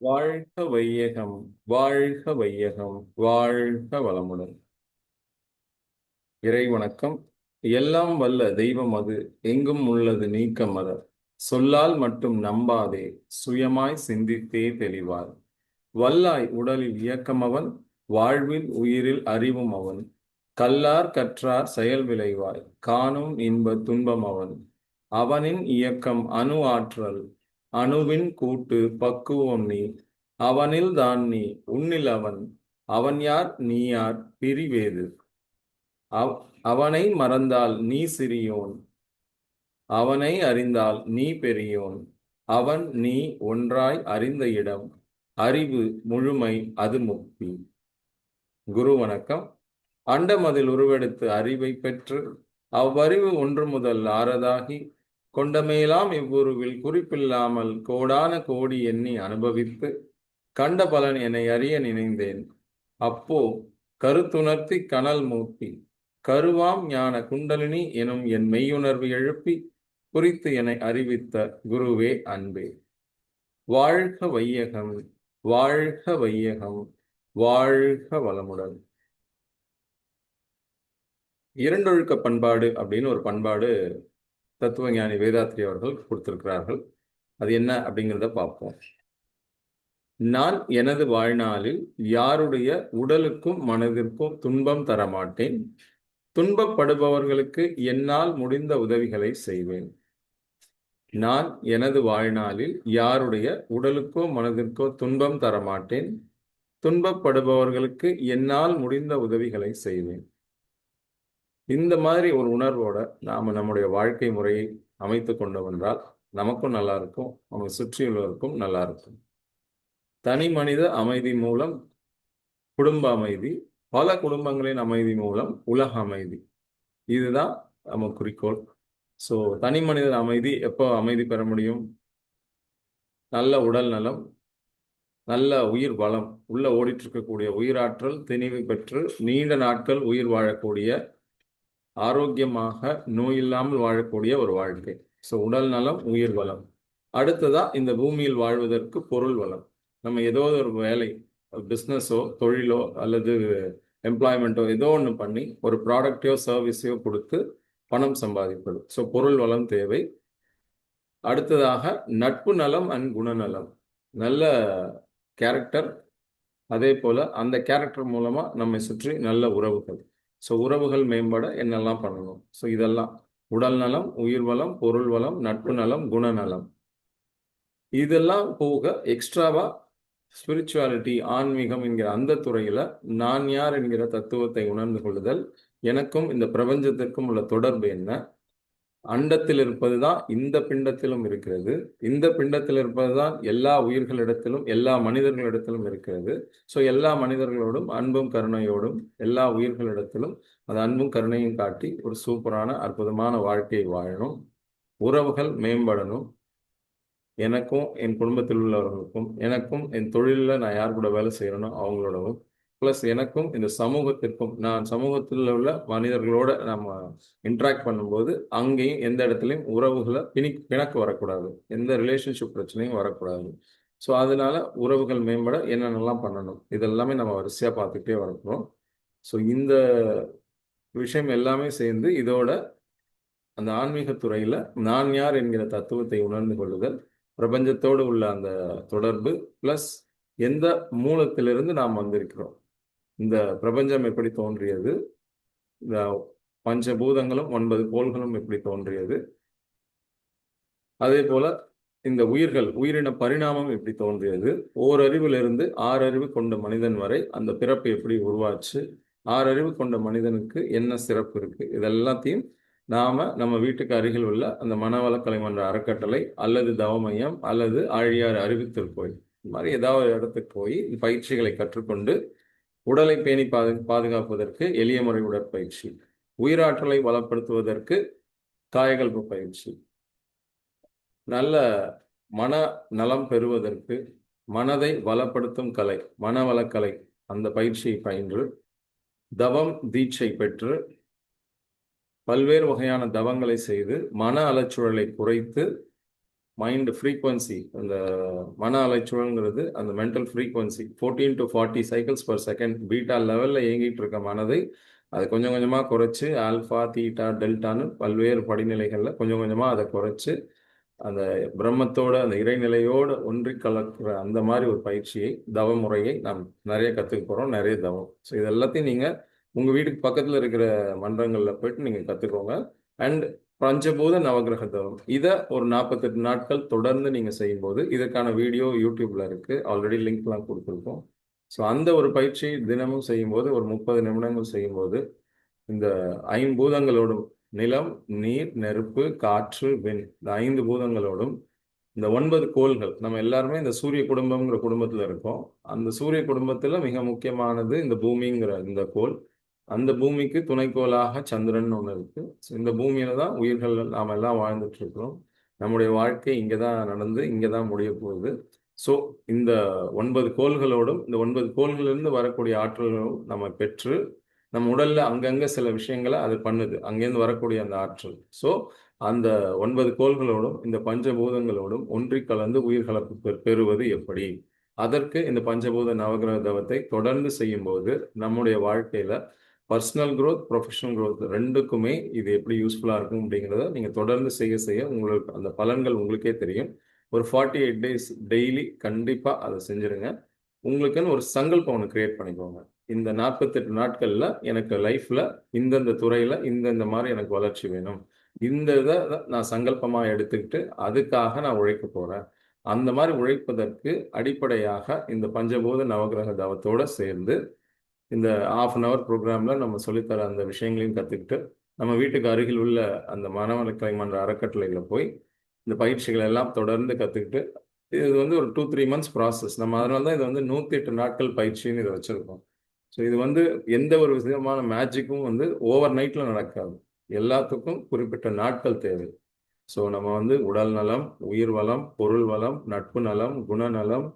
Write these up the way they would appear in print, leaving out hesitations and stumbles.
வாழ்க வையகம், வாழ்க வையகம், வாழ்க வளமுடன். இறை வணக்கம். எல்லாம் வல்ல தெய்வம் அது, எங்கும் உள்ளது நீக்கம் அது. சொல்லால் மட்டும் நம்பாதே, சுயமாய் சிந்தித்தே தெளிவாய். வல்லாய் உடலில் இயக்கம் அவன், வாழ்வில் உயிரில் அறிவும் அவன். கல்லார் கற்றார் செயல் விளைவாய், காணும் இன்ப துன்பம் அவன். அவனின் இயக்கம் அணு ஆற்றல், அணுவின் கூட்டு பக்குவம் நீ. அவனில் தான் நீ, உன்னில் அவன். அவன் யார் நீ யார் பிரிவேது. அவனை மறந்தால் நீ சிறியோன், அவனை அறிந்தால் நீ பெரியோன். அவன் நீ ஒன்றாய் அறிந்த இடம், அறிவு முழுமை அது முக்தி. குரு வணக்கம். அண்டம் அதில் உருவெடுத்து அறிவை பெற்று அவ்வறிவு ஒன்று முதல் ஆறதாகி கொண்டமேலாம் இவ்வுருவில் குறிப்பில்லாமல் கோடான கோடி எண்ணி அனுபவித்து கண்ட பலன் என்னை அறிய நினைந்தேன். அப்போ கருத்துணர்த்தி கனல் மூட்டி கருவாம் ஞான குண்டலினி எனும் என் மெய்யுணர்வு எழுப்பி குறித்து என்னை அறிவித்த குருவே அன்பே. வாழ்க வையகம், வாழ்க வையகம், வாழ்க வளமுடன். இரண்டொழுக்க பண்பாடு அப்படின்னு ஒரு பண்பாடு தத்துவஞானி வேதாத்ரி அவர்கள் கொடுத்திருக்கிறார்கள். அது என்ன அப்படிங்கிறத பார்ப்போம். நான் எனது வாழ்நாளில் யாருடைய உடலுக்கும் மனதிற்கும் துன்பம் தரமாட்டேன். துன்பப்படுபவர்களுக்கு என்னால் முடிந்த உதவிகளை செய்வேன். நான் எனது வாழ்நாளில் யாருடைய உடலுக்கோ மனதிற்கோ துன்பம் தரமாட்டேன். துன்பப்படுபவர்களுக்கு என்னால் முடிந்த உதவிகளை செய்வேன். இந்த மாதிரி ஒரு உணர்வோட நாம நம்முடைய வாழ்க்கை முறையை அமைத்து கொண்டோம் நமக்கும் நல்லா இருக்கும், நம்ம சுற்றியுள்ளவருக்கும் நல்லா இருக்கும். தனி மனித அமைதி மூலம் குடும்ப அமைதி, பல குடும்பங்களின் அமைதி மூலம் உலக அமைதி. இதுதான் நம்ம குறிக்கோள். ஸோ தனி மனித அமைதி எப்போ அமைதி பெற முடியும்? நல்ல உடல் நலம், நல்ல உயிர் வளம் உள்ள ஓடிட்டு இருக்கக்கூடிய உயிராற்றல் திணிவு பெற்று நீண்ட நாட்கள் உயிர் வாழக்கூடிய, ஆரோக்கியமாக நோய் இல்லாமல் வாழக்கூடிய ஒரு வாழ்க்கை. ஸோ உடல் நலம், உயிர் வளம். அடுத்ததா இந்த பூமியில் வாழ்வதற்கு பொருள் வளம். நம்ம ஏதோ ஒரு வேலை, பிஸ்னஸோ தொழிலோ அல்லது எம்ப்ளாய்மெண்ட்டோ ஏதோ ஒன்று பண்ணி ஒரு ப்ராடக்டையோ சர்வீஸையோ கொடுத்து பணம் சம்பாதிப்பது. ஸோ பொருள் வளம் தேவை. அடுத்ததாக நட்பு நலம் அண்ட் குணநலம், நல்ல கேரக்டர், அதே போல அந்த கேரக்டர் மூலமா நம்மை சுற்றி நல்ல உறவுகள். ஸோ உறவுகள் மேம்பட என்னெல்லாம் பண்ணணும்? ஸோ இதெல்லாம் உடல் நலம், உயிர் வளம், பொருள் வளம், நட்பு நலம், குணநலம். இதெல்லாம் போக எக்ஸ்ட்ராவா ஸ்பிரிச்சுவாலிட்டி, ஆன்மீகம் என்கிற அந்த துறையில நான் யார் என்கிற தத்துவத்தை உணர்ந்து கொள்ளுதல், எனக்கும் இந்த பிரபஞ்சத்திற்கும் உள்ள தொடர்பு என்ன, அண்டத்தில் இருப்பதுதான் இந்த பிண்டத்திலும் இருக்கிறது, இந்த பிண்டத்தில் இருப்பதுதான் எல்லா உயிர்களிடத்திலும் எல்லா மனிதர்களிடத்திலும் இருக்கிறது. ஸோ எல்லா மனிதர்களோடும் அன்பும் கருணையோடும் எல்லா உயிர்களிடத்திலும் அது அன்பும் கருணையும் காட்டி ஒரு சூப்பரான அற்புதமான வாழ்க்கையை வாழணும். உறவுகள் மேம்படணும். எனக்கும் என் குடும்பத்தில் உள்ளவர்களுக்கும், எனக்கும் என் தொழிலில் நான் யார் கூட வேலை செய்யறேனோ அவங்களோடவும், ப்ளஸ் எனக்கும் இந்த சமூகத்திற்கும், நான் சமூகத்தில் உள்ள மனிதர்களோட நம்ம இன்ட்ராக்ட் பண்ணும்போது அங்கேயும் எந்த இடத்துலையும் உறவுகளை பிணக்கு வரக்கூடாது, எந்த ரிலேஷன்ஷிப் பிரச்சனையும் வரக்கூடாது. ஸோ அதனால உறவுகள் மேம்பட என்னென்னலாம் பண்ணணும் இதெல்லாமே நம்ம வரிசையாக பார்த்துக்கிட்டே வரணும். ஸோ இந்த விஷயம் எல்லாமே சேர்ந்து இதோட அந்த ஆன்மீக துறையில நான் யார் என்கிற தத்துவத்தை உணர்ந்து கொள்ளுதல், பிரபஞ்சத்தோடு உள்ள அந்த தொடர்பு, பிளஸ் எந்த மூலத்திலிருந்து நாம் வந்திருக்கிறோம், இந்த பிரபஞ்சம் எப்படி தோன்றியது, இந்த பஞ்சபூதங்களும் 9 கோள்களும் எப்படி தோன்றியது, அதே போல இந்த உயிரின பரிணாமம் எப்படி தோன்றியது, ஓரறிவிலிருந்து 6 அறிவு கொண்ட மனிதன் வரை அந்த பிறப்பு எப்படி உருவாச்சு, 6 அறிவு கொண்ட மனிதனுக்கு என்ன சிறப்பு இருக்கு, இதெல்லாத்தையும் நாம நம்ம வீட்டுக்கு அருகில் உள்ள அந்த மனவளக்கலை மன்ற அறக்கட்டளை அல்லது தவமையம் அல்லது ஆழியார் அறிவித்தல் கோயில், இந்த மாதிரி ஏதாவது ஒரு இடத்துக்கு போய் பயிற்சிகளை கற்றுக்கொண்டு உடலை பேணி பாதுகாப்பதற்கு எளிய முறை உடற்பயிற்சி, உயிராற்றலை வளப்படுத்துவதற்கு காயகல்ப பயிற்சி, நல்ல மன நலம் பெறுவதற்கு மனதை வளப்படுத்தும் கலை, மனவளக்கலை, அந்த பயிற்சியை பயின்று தவம் தீட்சை பெற்று பல்வேறு வகையான தவங்களை செய்து மன அலச்சூழலை குறைத்து மைண்ட் ஃப்ரீக்வன்சி, அந்த மன அலைச்சூழல்ங்கிறது அந்த mental frequency 14 to 40 cycles per second beta லெவலில் இயங்கிட்டு இருக்க மனதை அது கொஞ்சம் கொஞ்சமாக குறைச்சி ஆல்ஃபா, தீட்டா, டெல்டான்னு பல்வேறு படிநிலைகளில் கொஞ்சம் கொஞ்சமாக அதை குறைச்சி அந்த பிரம்மத்தோட அந்த இறைநிலையோடு ஒன்றி கலக்கிற அந்த மாதிரி ஒரு பயிற்சியை, தவ முறையை நாம் நிறைய கற்றுக்க போகிறோம். நிறைய தவம். ஸோ இது எல்லாத்தையும் நீங்கள் உங்கள் வீட்டுக்கு பக்கத்தில் இருக்கிற மன்றங்களில் போயிட்டு நீங்கள் கற்றுக்கோங்க. அண்ட் பஞ்சபூத நவகிரக தவம் இதை ஒரு 48 நாட்கள் தொடர்ந்து நீங்கள் செய்யும்போது, இதற்கான வீடியோ யூடியூப்ல இருக்கு, ஆல்ரெடி லிங்க்லாம் கொடுத்துருக்கோம். ஸோ அந்த ஒரு பயிற்சி தினமும் செய்யும்போது, ஒரு 30 நிமிடங்கள் செய்யும்போது, இந்த ஐம்பூதங்களோடும், நிலம், நீர், நெருப்பு, காற்று, விண், இந்த 5 பூதங்களோடும் இந்த 9 கோள்கள், நம்ம எல்லாருமே இந்த சூரிய குடும்பம்ங்கிற குடும்பத்தில் இருக்கோம். அந்த சூரிய குடும்பத்தில் மிக முக்கியமானது இந்த பூமிங்கிற இந்த கோள். அந்த பூமிக்கு துணைக்கோளாக சந்திரன் ஒன்று இருக்கு. ஸோ இந்த பூமியில தான் உயிர்கள் நாம் எல்லாம் வாழ்ந்துட்டு இருக்கிறோம். நம்முடைய வாழ்க்கை இங்கே தான் நடந்து இங்கே தான் முடிய போகுது. ஸோ இந்த 9 கோள்களோடும், இந்த 9 கோள்களிலிருந்து வரக்கூடிய ஆற்றல்களும் நம்ம பெற்று, நம்ம உடல்ல அங்கங்க சில விஷயங்களை அது பண்ணுது, அங்கேருந்து வரக்கூடிய அந்த ஆற்றல். ஸோ அந்த 9 கோள்களோடும் இந்த பஞ்சபூதங்களோடும் ஒன்றி கலந்து உயிர்களை பெறுவது எப்படி? அதற்கு இந்த பஞ்சபூத நவகிரக தவத்தை தொடர்ந்து செய்யும்போது நம்முடைய வாழ்க்கையில பர்சனல் growth, ப்ரொஃபஷனல் growth ரெண்டுக்குமே இது எப்படி யூஸ்ஃபுல்லாக இருக்கும் அப்படிங்கிறத நீங்கள் தொடர்ந்து செய்ய செய்ய உங்களுக்கு அந்த பலன்கள் உங்களுக்கே தெரியும். ஒரு 48 days டெய்லி கண்டிப்பாக அதை செஞ்சுருங்க. உங்களுக்குன்னு ஒரு சங்கல்பம் ஒன்று கிரியேட் பண்ணிக்கோங்க. இந்த 48 நாட்களில் எனக்கு லைஃப்பில் இந்தந்த துறையில் இந்தந்த மாதிரி எனக்கு வளர்ச்சி வேணும், இந்த இதை நான் சங்கல்பமாக எடுத்துக்கிட்டு அதுக்காக நான் உழைக்க போகிறேன். அந்த மாதிரி உழைப்பதற்கு அடிப்படையாக இந்த பஞ்சபூத நவகிரக தவத்தோடு சேர்ந்து இந்த ½ ப்ரோக்ராமில் நம்ம சொல்லித்தர அந்த விஷயங்களையும் கற்றுக்கிட்டு, நம்ம வீட்டுக்கு அருகில் உள்ள அந்த மனவளக்கலை மன்ற அறக்கட்டளையில் போய் இந்த பயிற்சிகள் எல்லாம் தொடர்ந்து கற்றுக்கிட்டு, இது வந்து ஒரு 2-3 months ப்ராசஸ். நம்ம அதனால தான் இதை வந்து 108 நாட்கள் பயிற்சின்னு இதை வச்சுருக்கோம். ஸோ இது வந்து எந்த ஒரு விதமான மேஜிக்கும் வந்து ஓவர் நைட்டில் நடக்காது. எல்லாத்துக்கும் குறிப்பிட்ட நாட்கள் தேவை. ஸோ நம்ம வந்து உடல் நலம், உயிர் வளம், பொருள் வளம், நட்பு நலம், குணநலம்,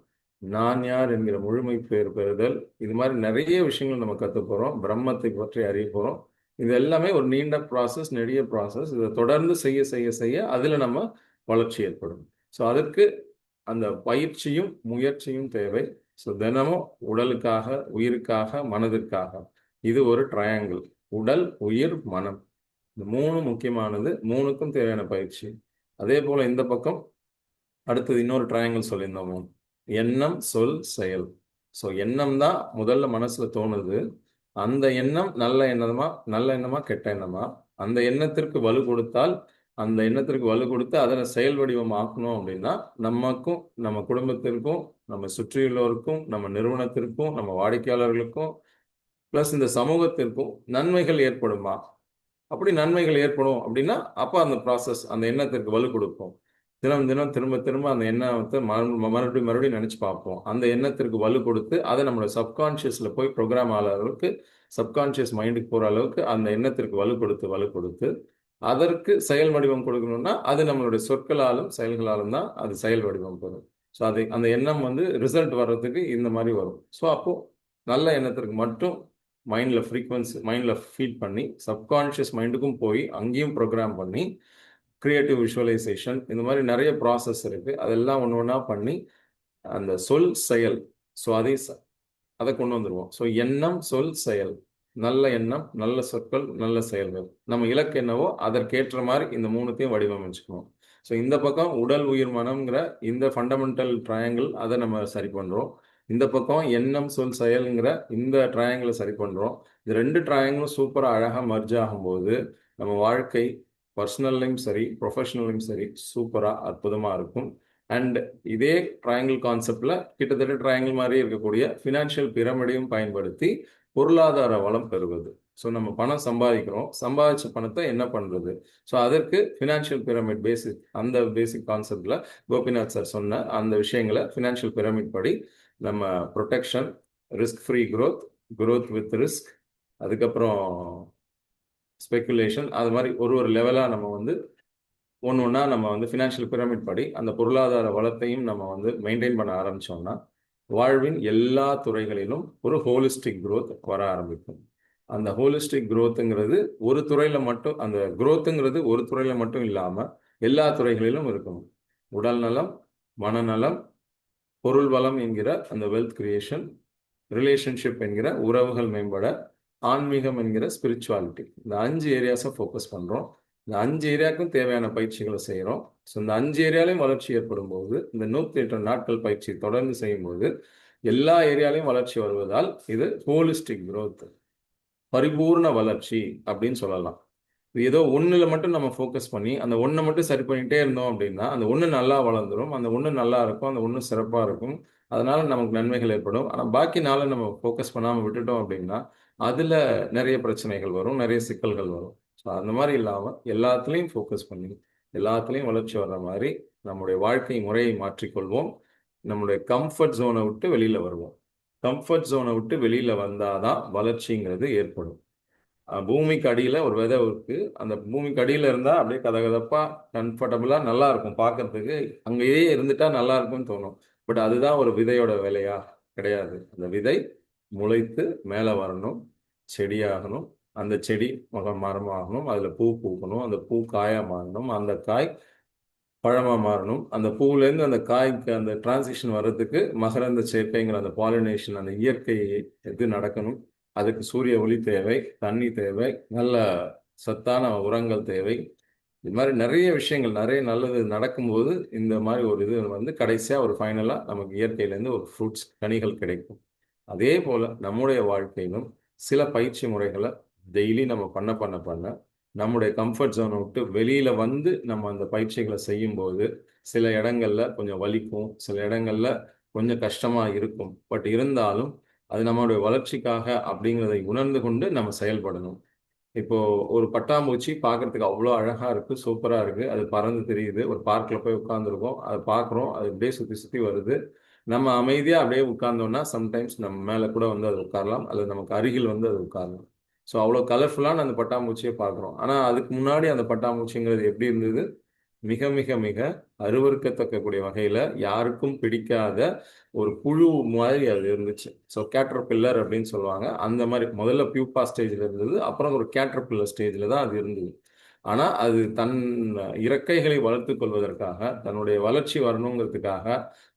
நான் யார் என்கிற முழுமை பேர் பெறுதல், இது மாதிரி நிறைய விஷயங்கள் நம்ம கற்றுக் போகிறோம். பிரம்மத்தை பற்றி அறிய போகிறோம். இது எல்லாமே ஒரு நீண்ட ப்ராசஸ், நெடிய ப்ராசஸ். இதை தொடர்ந்து செய்ய செய்ய செய்ய அதில் நம்ம வளர்ச்சி ஏற்படும். ஸோ அதற்கு அந்த பயிற்சியும் முயற்சியும் தேவை. ஸோ தினமும் உடலுக்காக, உயிருக்காக, மனதிற்காக இது ஒரு ட்ரையாங்கிள். உடல், உயிர், மனம், இந்த 3 முக்கியமானது. 3க்கும் தேவையான பயிற்சி. அதே போல் இந்த பக்கம் அடுத்தது இன்னொரு ட்ரையாங்கிள் சொல்லியிருந்தோம், எண்ணம், சொல், செயல். ஸோ எண்ணம் தான் முதல்ல மனசுல தோணுது. அந்த எண்ணம் நல்ல எண்ணமா கெட்ட எண்ணமா, அந்த எண்ணத்திற்கு வலு கொடுத்தால், அந்த எண்ணத்திற்கு வலு கொடுத்து அதனை செயல் வடிவம் ஆக்கணும் அப்படின்னா, நமக்கும், நம்ம குடும்பத்திற்கும், நம்ம சுற்றியுள்ளோருக்கும், நம்ம நிறுவனத்திற்கும், நம்ம வாடிக்கையாளர்களுக்கும், ப்ளஸ் இந்த சமூகத்திற்கும் நன்மைகள் ஏற்படுமா? அப்படி நன்மைகள் ஏற்படும் அப்படின்னா, அப்போ அந்த ப்ராசஸ், அந்த எண்ணத்திற்கு வலு கொடுப்போம். தினம் தினம் திரும்ப திரும்ப அந்த எண்ணத்தை மறுபடியும் நினைச்சு பார்ப்போம். அந்த எண்ணத்திற்கு வலு கொடுத்து அதை நம்மளோட சப்கான்ஷியஸ்ல போய் ப்ரோக்ராம் ஆகிற அளவுக்கு, சப்கான்ஷியஸ் மைண்டுக்கு போகிற அளவுக்கு அந்த எண்ணத்திற்கு வலு கொடுத்து அதற்கு செயல் வடிவம் கொடுக்கணும்னா அது நம்மளுடைய சொற்களாலும் செயல்களாலும் தான் அது செயல் வடிவம் பெறும். ஸோ அது அந்த எண்ணம் வந்து ரிசல்ட் வர்றதுக்கு இந்த மாதிரி வரும். ஸோ அப்போ நல்ல எண்ணத்திற்கு மட்டும் மைண்டில் ஃபீட் பண்ணி சப்கான்ஷியஸ் மைண்டுக்கும் போய் அங்கேயும் ப்ரோக்ராம் பண்ணி கிரியேட்டிவ் விஷுவலைசேஷன், இந்த மாதிரி நிறைய ப்ராசஸ் இருக்குது. அதெல்லாம் ஒன்று ஒன்றா பண்ணி அந்த சொல் செயல், ஸோ அதை கொண்டு வந்துடுவோம். ஸோ எண்ணம், சொல், செயல், நல்ல எண்ணம், நல்ல சொற்கள், நல்ல செயல்கள், நம்ம இலக்கு என்னவோ அதற்கேற்ற மாதிரி இந்த 3த்தையும் வடிவமைச்சுக்கணும். ஸோ இந்த பக்கம் உடல், உயிர், மனம்ங்கிற இந்த ஃபண்டமெண்டல் ட்ரையாங்கிள், அதை நம்ம சரி பண்ணுறோம். இந்த பக்கம் எண்ணம், சொல், செயல்ங்கிற இந்த ட்ரையாங்கிளை சரி பண்ணுறோம். இந்த 2 ட்ரையாங்கிளும் சூப்பராக அழகாக மர்ஜ் ஆகும்போது நம்ம வாழ்க்கை பர்சனல்லையும் சரி, ப்ரொஃபஷனல்லையும் சரி சூப்பராக அற்புதமாக இருக்கும். அண்ட் இதே ட்ரையாங்கிள் கான்செப்டில் கிட்டத்தட்ட ட்ரையாங்கிள் மாதிரி இருக்கக்கூடிய ஃபினான்ஷியல் பிரமிடையும் பயன்படுத்தி பொருளாதார வளம் பெறுவது. ஸோ நம்ம பணம் சம்பாதிக்கிறோம், சம்பாதிச்ச பணத்தை என்ன பண்ணுறது? ஸோ அதற்கு ஃபினான்ஷியல் பிரமிட் அந்த பேசிக் கான்செப்டில் கோபிநாத் சார் சொன்ன அந்த விஷயங்களை ஃபினான்ஷியல் பிரமிட் படி நம்ம protection, risk free growth with risk, அதுக்கப்புறம் ஸ்பெக்குலேஷன், அது மாதிரி ஒரு லெவலாக நம்ம வந்து ஒன்றா நம்ம வந்து ஃபினான்ஷியல் பிரமிட் படி அந்த பொருளாதார வளத்தையும் நம்ம வந்து மெயின்டைன் பண்ண ஆரம்பித்தோம்னா வாழ்வின் எல்லா துறைகளிலும் ஒரு ஹோலிஸ்டிக் growth வர ஆரம்பிக்கும். அந்த ஹோலிஸ்டிக் growthங்கிறது ஒரு துறையில் மட்டும், அந்த growthங்கிறது ஒரு துறையில் மட்டும் இல்லாமல் எல்லா துறைகளிலும் இருக்கணும். உடல் நலம், மனநலம், பொருள் வளம் என்கிற அந்த வெல்த் கிரியேஷன், ரிலேஷன்ஷிப் என்கிற உறவுகள் மேம்பட, ஆன்மீகம் என்கிற ஸ்பிரிச்சுவாலிட்டி, இந்த 5 ஏரியாஸை ஃபோக்கஸ் பண்ணுறோம். இந்த 5 ஏரியாவுக்கும் தேவையான பயிற்சிகளை செய்கிறோம். ஸோ இந்த 5 ஏரியாலையும் வளர்ச்சி ஏற்படும் போது, இந்த 108 நாட்கள் பயிற்சி தொடர்ந்து செய்யும்போது எல்லா ஏரியாலையும் வளர்ச்சி வருவதால் இது ஹோலிஸ்டிக் growth, பரிபூர்ண வளர்ச்சி அப்படின்னு சொல்லலாம். இது ஏதோ ஒன்றில் மட்டும் நம்ம ஃபோக்கஸ் பண்ணி அந்த ஒன்றை மட்டும் சரி பண்ணிகிட்டே இருந்தோம் அப்படின்னா அந்த ஒன்று நல்லா வளர்ந்துடும், அந்த ஒன்று நல்லா இருக்கும், அந்த ஒன்று சிறப்பாக இருக்கும், அதனால நமக்கு நன்மைகள் ஏற்படும். ஆனால் பாக்கி நாளை நம்ம ஃபோக்கஸ் பண்ணாமல் விட்டுட்டோம் அப்படின்னா அதில் நிறைய பிரச்சனைகள் வரும், நிறைய சிக்கல்கள் வரும். ஸோ அந்த மாதிரி இல்லாமல் எல்லாத்துலேயும் ஃபோக்கஸ் பண்ணி எல்லாத்துலேயும் வளர்ச்சி வர்ற மாதிரி நம்முடைய வாழ்க்கை முறையை மாற்றிக்கொள்வோம். நம்முடைய கம்ஃபர்ட் ஜோனை விட்டு வெளியில் வருவோம். கம்ஃபர்ட் ஜோனை விட்டு வெளியில் வந்தால் தான் வளர்ச்சிங்கிறது ஏற்படும். பூமிக்கு அடியில் ஒரு விதை இருக்கு, அந்த பூமிக்கு அடியில் இருந்தால் அப்படியே கதகதப்பாக கம்ஃபர்டபுளாக நல்லா இருக்கும் பார்க்கறதுக்கு, அங்கேயே இருந்துட்டா நல்லா இருக்கும்னு தோணும். பட் அதுதான் ஒரு விதையோட வேலையா? கிடையாது. அந்த விதை முளைத்து மேலே வரணும், செடியாகணும், அந்த செடி மரமாகணும், அதில் பூ பூக்கணும், அந்த பூ காயாக மாறணும், அந்த காய் பழமாக மாறணும், அந்த பூவிலேருந்து அந்த காய்க்கு அந்த டிரான்சிஷன் வர்றதுக்கு மகரந்த சேர்க்கைங்கிற அந்த பாலினேஷன், அந்த இயற்கை இது நடக்கணும். அதுக்கு சூரிய ஒளி தேவை, தண்ணி தேவை, நல்ல சத்தான உரங்கள் தேவை. இது மாதிரி நிறைய விஷயங்கள், நிறைய நல்லது நடக்கும்போது இந்த மாதிரி ஒரு இது வந்து கடைசியாக ஒரு ஃபைனலாக நமக்கு இயற்கையிலேருந்து ஒரு ஃப்ரூட்ஸ், கனிகள் கிடைக்கும். அதே போல் நம்முடைய வாழ்க்கையிலும் சில பயிற்சி முறைகளை டெய்லி நம்ம பண்ண நம்முடைய கம்ஃபர்ட் ஜோனை விட்டு வெளியில் வந்து நம்ம அந்த பயிற்சிகளை செய்யும்போது சில இடங்கள்ல கொஞ்சம் வலிக்கும், சில இடங்கள்ல கொஞ்சம் கஷ்டமாக இருக்கும். பட் இருந்தாலும் அது நம்மளுடைய வளர்ச்சிக்காக அப்படிங்கிறதை உணர்ந்து கொண்டு நம்ம செயல்படணும். இப்போ ஒரு பட்டாம்பூச்சி பார்க்கறதுக்கு அவ்வளோ அழகாக இருக்குது, சூப்பராக இருக்குது, அது பறந்து தெரியுது. ஒரு பார்க்கில் போய் உட்காந்துருக்கோம், அதை பார்க்குறோம், அது அப்படியே சுற்றி சுற்றி வருது. நம்ம அமைதியாக அப்படியே உட்கார்ந்தோம்னா சம்டைம்ஸ் நம்ம மேலே கூட வந்து அது உட்காரலாம், அல்லது நமக்கு அருகில் வந்து அது உட்காரலாம். ஸோ அவ்வளோ கலர்ஃபுல்லான அந்த பட்டாம்பூச்சியை பார்க்குறோம். ஆனால் அதுக்கு முன்னாடி அந்த பட்டாம்பூச்சிங்கிறது எப்படி இருந்தது? மிக மிக மிக அருவருக்கத்தக்கக்கூடிய வகையில் யாருக்கும் பிடிக்காத ஒரு புழு மாதிரி அது இருந்துச்சு. ஸோ கேட்டர்பில்லர் அப்படின்னு சொல்லுவாங்க. அந்த மாதிரி முதல்ல பியூப்பா ஸ்டேஜில் இருந்தது, அப்புறம் ஒரு கேட்டர்பில்லர் ஸ்டேஜில் தான் அது இருந்தது. ஆனால் அது தன் இறக்கைகளை வளர்த்து கொள்வதற்காக, தன்னுடைய வளர்ச்சி வரணுங்கிறதுக்காக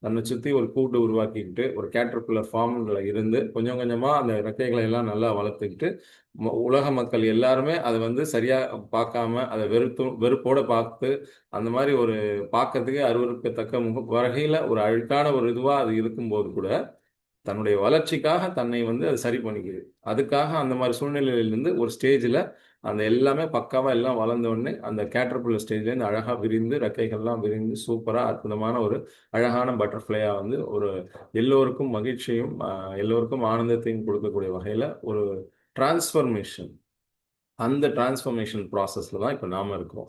தன்னை சுற்றி ஒரு கூட்டு உருவாக்கிக்கிட்டு ஒரு கேட்டர்பில்லர் ஃபார்மில் இருந்து கொஞ்சம் கொஞ்சமாக அந்த இறக்கைகளை எல்லாம் நல்லா வளர்த்துக்கிட்டு உலக மக்கள் எல்லாருமே அதை வந்து சரியாக பார்க்காம அதை வெறுப்போட பார்த்து அந்த மாதிரி ஒரு பார்க்கறதுக்கு அருவருக்கத்தக்க வகையில் ஒரு அழுக்கான ஒரு இதுவாக அது இருக்கும்போது கூட தன்னுடைய வளர்ச்சிக்காக தன்னை வந்து அது சரி பண்ணிக்குது. அதுக்காக அந்த மாதிரி சூழ்நிலையிலிருந்து ஒரு ஸ்டேஜில் அந்த எல்லாமே பக்காவாக எல்லாம் வளர்ந்த உடனே அந்த கேட்டர்பில்லர் ஸ்டேஜ்லேருந்து அழகாக விரிந்து ரெக்கைகள்லாம் விரிந்து சூப்பராக அற்புதமான ஒரு அழகான பட்டர்ஃப்ளையாக வந்து ஒரு எல்லோருக்கும் மகிழ்ச்சியும் எல்லோருக்கும் ஆனந்தத்தையும் கொடுக்கக்கூடிய வகையில் ஒரு டிரான்ஸ்ஃபர்மேஷன், அந்த டிரான்ஸ்ஃபர்மேஷன் ப்ராசஸில் தான் இப்போ நாம் இருக்கிறோம்.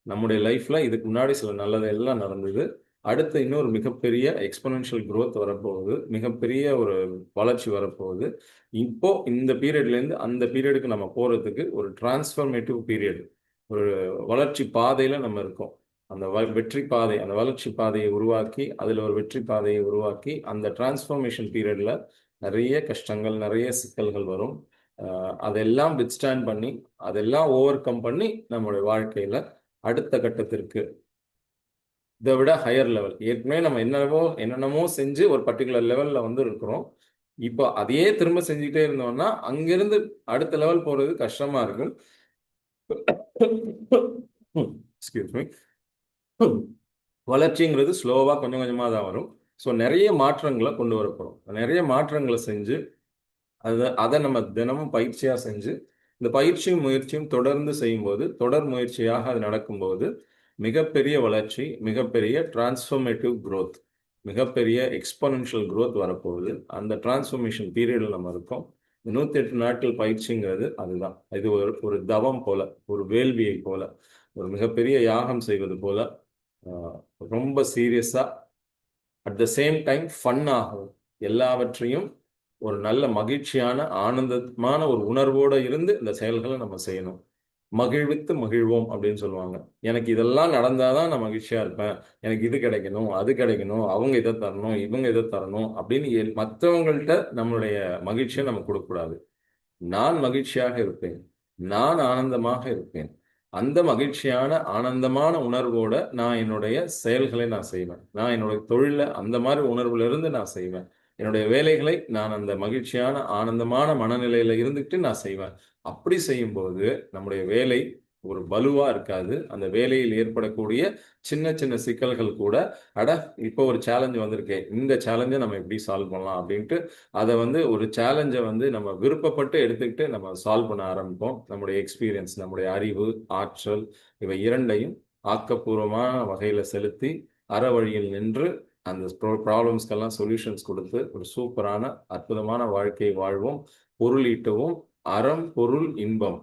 நம்முடைய லைஃப்பில் இதுக்கு முன்னாடி சில நல்லது எல்லாம் நடந்தது. அடுத்து இன்னொரு மிகப்பெரிய எக்ஸ்பொனென்ஷியல் growth வரப்போகுது, மிகப்பெரிய ஒரு வளர்ச்சி வரப்போகுது. இப்போ இந்த பீரியட்லேருந்து அந்த பீரியடுக்கு நம்ம போகிறதுக்கு ஒரு டிரான்ஸ்ஃபர்மேட்டிவ் பீரியட், ஒரு வளர்ச்சி பாதையில் நம்ம இருக்கோம். அந்த வெற்றி பாதை, அந்த வளர்ச்சி பாதையை உருவாக்கி அதில் ஒரு வெற்றி பாதையை உருவாக்கி அந்த டிரான்ஸ்ஃபர்மேஷன் பீரியடில் நிறைய கஷ்டங்கள், நிறைய சிக்கல்கள் வரும். அதெல்லாம் வித்ஸ்டாண்ட் பண்ணி அதெல்லாம் ஓவர் கம் பண்ணி நம்மளுடைய வாழ்க்கையில் அடுத்த கட்டத்திற்கு இதை விட ஹையர் லெவல், ஏற்கனவே நம்ம என்னென்னமோ செஞ்சு ஒரு பர்டிகுலர் லெவலில் வந்து இருக்கிறோம். இப்போ அதையே திரும்ப செஞ்சுக்கிட்டே இருந்தோம்னா அங்கிருந்து அடுத்த லெவல் போகிறது கஷ்டமாக இருக்கும். Excuse me. வளர்ச்சிங்கிறது ஸ்லோவாக கொஞ்சம் கொஞ்சமாக தான் வரும். ஸோ நிறைய மாற்றங்களை கொண்டு வரப்போகிறோம். நிறைய மாற்றங்களை செஞ்சு அதை நம்ம தினமும் பயிற்சியாக செஞ்சு இந்த பயிற்சியும் முயற்சியும் தொடர்ந்து செய்யும்போது, தொடர் முயற்சியாக அது நடக்கும்போது மிகப்பெரிய வளர்ச்சி, மிகப்பெரிய டிரான்ஸ்ஃபர்மேட்டிவ் growth, மிகப்பெரிய எக்ஸ்பொனென்ஷியல் growth வரப்போகுது. அந்த டிரான்ஸ்ஃபர்மேஷன் பீரியடில் நம்ம இருக்கோம். இந்த 108 நாட்கள் பயிற்சிங்கிறது அதுதான். இது ஒரு தவம் போல, ஒரு வேள்வியை போல, ஒரு மிகப்பெரிய யாகம் செய்வது போல, ரொம்ப சீரியஸாக அட் த சேம் டைம் ஃபன்னாகவும் எல்லாவற்றையும் ஒரு நல்ல மகிழ்ச்சியான ஆனந்தமான ஒரு உணர்வோடு இருந்து இந்த செயல்களை நம்ம செய்யணும். மகிழ்வித்து மகிழ்வோம் அப்படின்னு சொல்லுவாங்க. எனக்கு இதெல்லாம் நடந்தாதான் நான் மகிழ்ச்சியா இருப்பேன், எனக்கு இது கிடைக்கணும், அது கிடைக்கணும், அவங்க இதை தரணும், இவங்க இதை தரணும் அப்படின்னு மற்றவங்கள்ட்ட நம்மளுடைய மகிழ்ச்சியை நம்ம கொடுக்கக்கூடாது. நான் மகிழ்ச்சியாக இருப்பேன், நான் ஆனந்தமாக இருப்பேன், அந்த மகிழ்ச்சியான ஆனந்தமான உணர்வோட நான் என்னுடைய செயல்களை நான் செய்வேன். நான் என்னுடைய தொழில அந்த மாதிரி உணர்வுல இருந்து நான் செய்வேன். என்னுடைய வேலைகளை நான் அந்த மகிழ்ச்சியான ஆனந்தமான மனநிலையில இருந்துட்டு நான் செய்வேன். அப்படி செய்யும்போது நம்முடைய வேலை ஒரு பலுவா இருக்காது. அந்த வேலையில் ஏற்படக்கூடிய சின்ன சின்ன சிக்கல்கள் கூட, அட இப்போ ஒரு சேலஞ்ச் வந்திருக்கே, இந்த சேலஞ்சை நம்ம எப்படி சால்வ் பண்ணலாம் அப்படின்ட்டு அதை ஒரு சேலஞ்சை நம்ம விருப்பப்பட்டு எடுத்துக்கிட்டு நம்ம சால்வ் பண்ண ஆரம்பிப்போம். நம்முடைய எக்ஸ்பீரியன்ஸ், நம்முடைய அறிவு, ஆற்றல் இவை இரண்டையும் ஆக்கப்பூர்வமான வகையில செலுத்தி அற வழியில் நின்று அந்த ப்ராப்ளம்ஸ்க்கெல்லாம் சொல்யூஷன்ஸ் கொடுத்து ஒரு சூப்பரான அற்புதமான வாழ்க்கையை வாழ்வோம். பொருள் ஈட்டவும். அறம் பொருள் இன்பம்.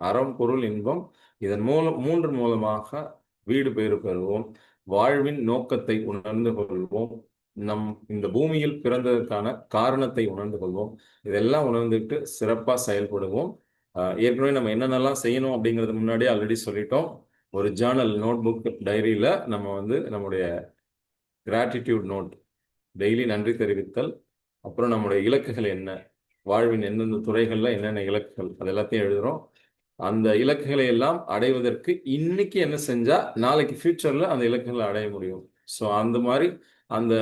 அறம் பொருள் இன்பம் இதன் மூலம் 3 மூலமாக வீடு பேறு பெறுவோம். வாழ்வின் நோக்கத்தை உணர்ந்து கொள்வோம். நம் இந்த பூமியில் பிறந்ததற்கான காரணத்தை உணர்ந்து கொள்வோம். இதெல்லாம் உணர்ந்துட்டு சிறப்பா செயல்படுவோம். ஏற்கனவே நம்ம என்னென்னலாம் செய்யணும் அப்படிங்கிறது முன்னாடியே ஆல்ரெடி சொல்லிட்டோம். ஒரு ஜேர்னல், நோட்புக், டைரியில நம்ம நம்முடைய கிராட்டிடியூட் நோட், டெய்லி நன்றி தெரிவித்தல், அப்புறம் நம்முடைய இலக்குகள் என்ன, வாழ்வின் எந்தெந்த துறைகள்ல என்னென்ன இலக்குகள், அது எல்லாத்தையும் எழுதுறோம். அந்த இலக்குகளை எல்லாம் அடைவதற்கு இன்னைக்கு என்ன செஞ்சா நாளைக்கு ஃபியூச்சர்ல அந்த இலக்குகளை அடைய முடியும். ஸோ அந்த மாதிரி அந்த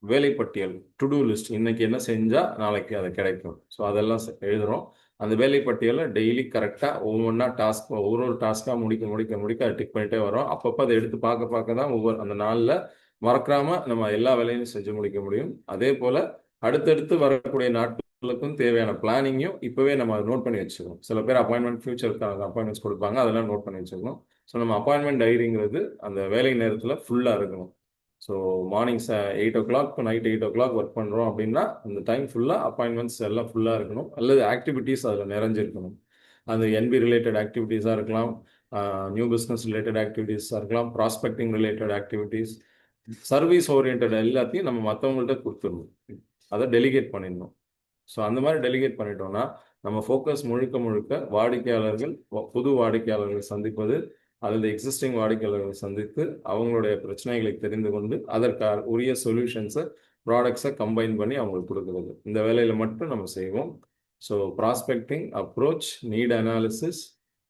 வேலைப்பட்டியல், டு டூ லிஸ்ட், இன்னைக்கு என்ன செஞ்சா நாளைக்கு அது கிடைக்கும். ஸோ அதெல்லாம் எழுதுறோம். அந்த வேலைப்பட்டியலை டெய்லி கரெக்டாக ஒவ்வொன்றா ஒரு டாஸ்காக முடிக்க அதை டிக் பண்ணிட்டே வரோம். அப்பப்போ அதை எடுத்து பார்க்க தான் ஒவ்வொரு அந்த நாளில் மறக்காம நம்ம எல்லா வேலையும் செஞ்சு முடிக்க முடியும். அதே போல அடுத்தடுத்து வரக்கூடிய நாட்களுக்கும் தேவையான பிளானிங்கையும் இப்போவே நம்ம நோட் பண்ணி வச்சுக்கணும். சில பேர் அப்பாயின்மெண்ட், ஃபியூச்சருக்கான அப்பாயின்மெண்ட்ஸ் கொடுப்பாங்க, அதெல்லாம் நோட் பண்ணி வச்சுக்கணும். ஸோ நம்ம அப்பாயின்மெண்ட் டைரிங்கிறது அந்த வேலை நேரத்தில் ஃபுல்லாக இருக்கணும். So morning 8 o'clock to night 8 o'clock work பண்ணுறோம் அப்படின்னா அந்த டைம் ஃபுல்லாக அப்பாயின்மெண்ட்ஸ் எல்லாம் ஃபுல்லாக இருக்கணும். அல்லது ஆக்டிவிட்டீஸ் அதில் நிறைஞ்சிருக்கணும். அது என்பி ரிலேட்டட் ஆக்டிவிட்டீஸாக இருக்கலாம், நியூ பிஸ்னஸ் ரிலேட்டட் ஆக்டிவிட்டீஸாக இருக்கலாம், prospecting related activities, service orient எல்லாத்தையும் நம்ம மற்றவங்கள்ட்ட கொடுத்துடணும். அதை டெலிகேட் பண்ணிடணும். ஸோ அந்த மாதிரி டெலிகேட் பண்ணிட்டோம்னா நம்ம ஃபோக்கஸ் முழுக்க முழுக்க வாடிக்கையாளர்கள், புது வாடிக்கையாளர்களை சந்திப்பது அல்லது எக்ஸிஸ்டிங் வாடிக்கையாளர்களை சந்தித்து அவங்களுடைய பிரச்சனைகளை தெரிந்து கொண்டு அதற்கான உரிய சொல்யூஷன்ஸை, ப்ராடக்ட்ஸை கம்பைன் பண்ணி அவங்களுக்கு கொடுக்குறது. இந்த வேலையில் மட்டும் நம்ம செய்வோம். So prospecting, approach, need analysis,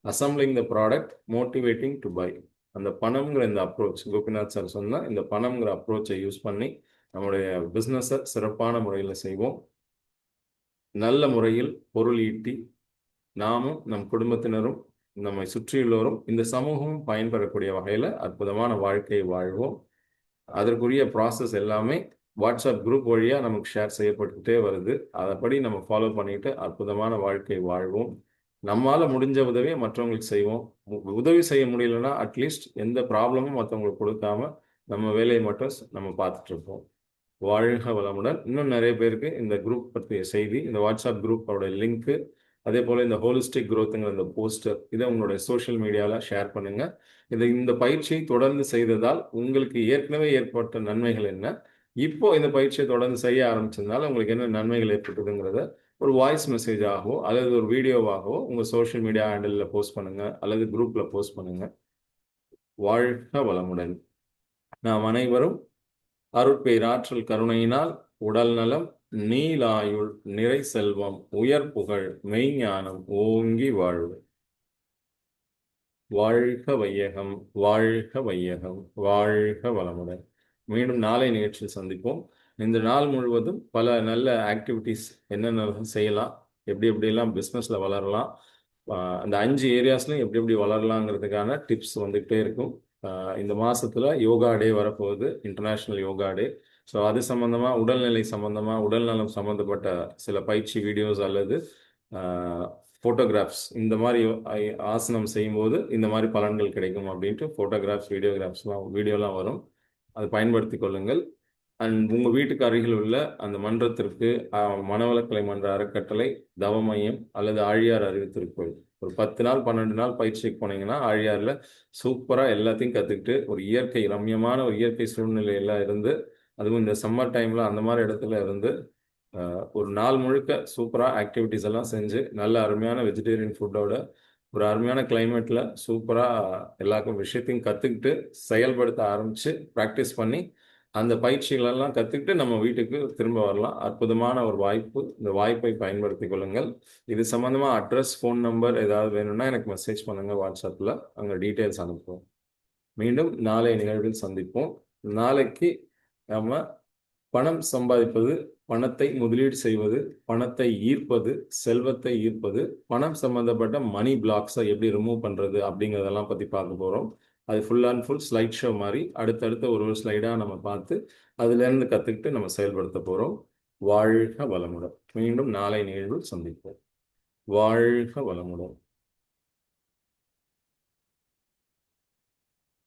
assembling the product, motivating to buy. அந்த பணம்ங்கிற இந்த அப்ரோச், கோபிநாத் சார் சொன்னால் இந்த பணம்ங்கிற அப்ரோச்சை யூஸ் பண்ணி நம்முடைய பிஸ்னஸை சிறப்பான முறையில் செய்வோம். நல்ல முறையில் பொருள் ஈட்டி நாமும் நம் குடும்பத்தினரும் நம்மை சுற்றியுள்ளோரும் இந்த சமூகமும் பயன்பெறக்கூடிய வகையில் அற்புதமான வாழ்க்கையை வாழ்வோம். அதற்குரிய ப்ராசஸ் எல்லாமே வாட்ஸ்அப் குரூப் வழியாக நமக்கு ஷேர் செய்யப்பட்டுக்கிட்டே வருது. அதைப்படி நம்ம ஃபாலோ பண்ணிட்டு அற்புதமான வாழ்க்கை வாழ்வோம். நம்மளால் முடிஞ்ச உதவியை மற்றவங்களுக்கு செய்வோம். உதவி செய்ய முடியலன்னா அட்லீஸ்ட் எந்த ப்ராப்ளமும் மற்றவங்களுக்கு கொடுக்காம நம்ம வேலையை மட்டும் நம்ம பார்த்துட்டு இருப்போம். வாழ்க வளமுடன். இன்னும் நிறைய பேருக்கு இந்த குரூப் பற்றிய செய்தி, இந்த வாட்ஸ்அப் குரூப்போட லிங்க்கு, அதே போல் இந்த ஹோலிஸ்டிக் க்ரோத்துங்கிற இந்த போஸ்டர், இதை உங்களுடைய சோஷியல் மீடியாவில் ஷேர் பண்ணுங்க. இந்த பயிற்சியை தொடர்ந்து செய்ததால் உங்களுக்கு ஏற்கனவே ஏற்பட்ட நன்மைகள் என்ன, இப்போ இந்த பயிற்சியை தொடர்ந்து செய்ய ஆரம்பிச்சதுனால உங்களுக்கு என்ன நன்மைகள் ஏற்பட்டதுங்கிறத ஒரு வாய்ஸ் மெசேஜாகவோ அல்லது ஒரு வீடியோவாகவோ உங்கள் சோஷியல் மீடியா ஹேண்டலில் போஸ்ட் பண்ணுங்க அல்லது குரூப்பில் போஸ்ட் பண்ணுங்க. வாழ்க வளமுடன். நாம் அனைவரும் அருட்பேராற்றல் கருணையினால் உடல் நலம், நீலாயுள், நிறை செல்வம், உயர் புகழ், மெய்ஞானம் ஓங்கி வாழ்வு. வாழ்க வையகம், வாழ்க வையகம், வாழ்க வளமுடன். மீண்டும் நாளை நிகழ்ச்சியில் சந்திப்போம். இந்த நாள் முழுவதும் பல நல்ல ஆக்டிவிட்டீஸ் என்னென்ன செய்யலாம், எப்படியெல்லாம் பிஸ்னஸில் வளரலாம், அந்த 5 ஏரியாஸ்லையும் எப்படி வளரலாங்கிறதுக்கான டிப்ஸ் வந்துகிட்டே இருக்கும். இந்த மாதத்தில் யோகா டே வரப்போகுது, இன்டர்நேஷ்னல் யோகா டே. ஸோ அது சம்மந்தமாக, உடல்நிலை சம்மந்தமாக, உடல்நலம் சம்மந்தப்பட்ட சில பயிற்சி வீடியோஸ் அல்லது ஃபோட்டோகிராஃப்ஸ், இந்த மாதிரி ஆசனம் செய்யும்போது இந்த மாதிரி பலன்கள் கிடைக்கும் அப்படின்ட்டு ஃபோட்டோகிராஃப்ஸ், வீடியோலாம் வரும். அதை பயன்படுத்தி கொள்ளுங்கள். அண்ட் உங்கள் வீட்டுக்கு அருகில் உள்ள அந்த மன்றத்திற்கு, மனவளக்கலை மன்ற அறக்கட்டளை, தவமையம் அல்லது ஆழியார் அறிவித்திருக்கோள் ஒரு 10 நாள் 12 நாள் பயிற்சிக்கு போனீங்கன்னா ஆழியாரில் சூப்பராக எல்லாத்தையும் கற்றுக்கிட்டு ஒரு இயற்கை ரம்யமான ஒரு இயற்கை சூழ்நிலையெல்லாம் இருந்து, அதுவும் இந்த சம்மர் டைமில் அந்த மாதிரி இடத்துல இருந்து ஒரு நாள் முழுக்க சூப்பராக ஆக்டிவிட்டீஸ் எல்லாம் செஞ்சு நல்ல அருமையான வெஜிடேரியன் ஃபுட்டோட ஒரு அருமையான கிளைமேட்டில் சூப்பராக எல்லாருக்கும் விஷயத்தையும் கற்றுக்கிட்டு செயல்படுத்த ஆரம்பித்து ப்ராக்டிஸ் பண்ணி அந்த பயிற்சிகளெல்லாம் கற்றுக்கிட்டு நம்ம வீட்டுக்கு திரும்ப வரலாம். அற்புதமான ஒரு வாய்ப்பு. இந்த வாய்ப்பை பயன்படுத்திக் கொள்ளுங்கள். இது சம்மந்தமாக அட்ரஸ், ஃபோன் நம்பர் ஏதாவது வேணும்னா எனக்கு மெசேஜ் பண்ணுங்கள் வாட்ஸ்அப்பில். அங்கே டீட்டெயில்ஸ் அனுப்புவோம். மீண்டும் நாளை நிகழ்வில் சந்திப்போம். நாளைக்கு நம்ம பணம் சம்பாதிப்பது, பணத்தை முதலீடு செய்வது, பணத்தை ஈர்ப்பது, செல்வத்தை ஈர்ப்பது, பணம் சம்பந்தப்பட்ட மணி பிளாக்ஸை எப்படி ரிமூவ் பண்ணுறது அப்படிங்கிறதெல்லாம் பற்றி பார்க்க போகிறோம். அது full and full slide show மாதிரி அடுத்தடுத்த ஒரு ஒரு ஸ்லைடாக நம்ம பார்த்து அதுலேருந்து கற்றுக்கிட்டு நம்ம செயல்படுத்த போகிறோம். வாழ்க வளமுடன். மீண்டும் நாளை நிகழ்வில் சந்திப்போம். வாழ்க வளமுடன்.